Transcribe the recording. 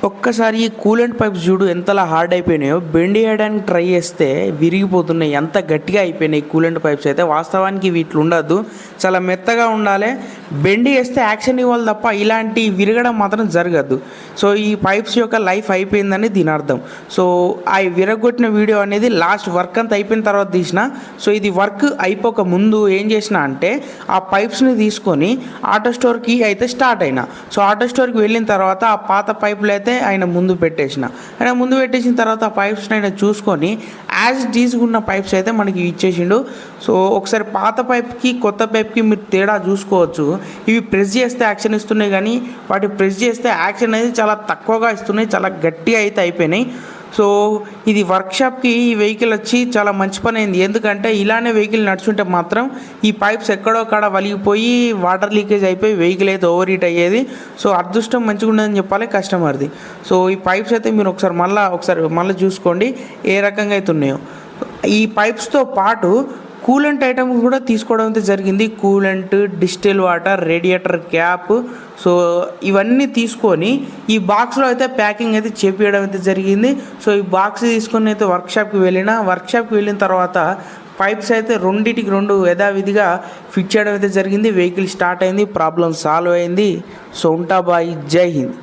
ఒక్కసారి ఈ coolant pipes చూడు ఎంతలా హార్డ్ అయిపోయినాయో. బెండ్ చేయడానికి ట్రై చేస్తే విరిగిపోతున్నాయి, ఎంత గట్టిగా అయిపోయినాయి కూలెంట్ పైప్స్ అయితే. వాస్తవానికి వీటిలో ఉండద్దు, చాలా మెత్తగా ఉండాలి. బెండ్ చేస్తే యాక్షన్ ఇవ్వాలి తప్ప ఇలాంటి విరగడం మాత్రం జరగద్దు. సో ఈ పైప్స్ యొక్క లైఫ్ అయిపోయిందని దీని అర్థం. సో ఆ విరగొట్టిన వీడియో అనేది లాస్ట్ వర్క్ అంతా అయిపోయిన తర్వాత తీసిన. సో ఇది వర్క్ అయిపోక ముందు ఏం చేసిన అంటే ఆ పైప్స్ని తీసుకొని ఆటో స్టోర్కి అయితే స్టార్ట్ అయినా. సో ఆటో స్టోర్కి వెళ్ళిన తర్వాత ఆ పాత పైపులు అయితే ఆయన ముందు పెట్టేసిన తర్వాత ఆ పైప్స్ని ఆయన చూసుకొని యాజ్ తీసుకున్న పైప్స్ అయితే మనకి ఇచ్చేసిండు. సో ఒకసారి పాత పైప్కి కొత్త పైప్కి మీరు తేడా చూసుకోవచ్చు. ఇవి ప్రెస్ చేస్తే యాక్షన్ ఇస్తున్నాయి, కానీ వాటి ప్రెస్ చేస్తే యాక్షన్ అనేది చాలా తక్కువగా ఇస్తున్నాయి, చాలా గట్టిగా అయితే అయిపోయినాయి. సో ఇది వర్క్షాప్కి ఈ వెహికల్ వచ్చి చాలా మంచి పని అయింది. ఎందుకంటే ఇలానే వెహికల్ నడుచుంటే మాత్రం ఈ పైప్స్ ఎక్కడో కాడ వలిగిపోయి వాటర్ లీకేజ్ అయిపోయి వెహికల్ అయితే ఓవర్ హీట్ అయ్యేది. సో అదృష్టం మంచిగా ఉండదని చెప్పాలి కస్టమర్ది. సో ఈ పైప్స్ అయితే మీరు ఒకసారి మళ్ళీ చూసుకోండి ఏ రకంగా అయితే ఉన్నాయో. ఈ పైప్స్తో పాటు కూలెంట్ ఐటమ్ కూడా తీసుకోవడం అయితే జరిగింది. Coolant, distil water, radiator cap, so ఇవన్నీ తీసుకొని ఈ బాక్స్లో అయితే ప్యాకింగ్ అయితే చేపించడం అయితే జరిగింది. సో ఈ బాక్స్ తీసుకొని అయితే వర్క్షాప్కి వెళ్ళిన తర్వాత పైప్స్ అయితే రెండింటికి రెండు యథావిధిగా ఫిట్ చేయడం అయితే జరిగింది. వెహికల్ స్టార్ట్ అయింది, ప్రాబ్లం సాల్వ్ అయింది. సో ఉంటా బాయ్, జై హింద్.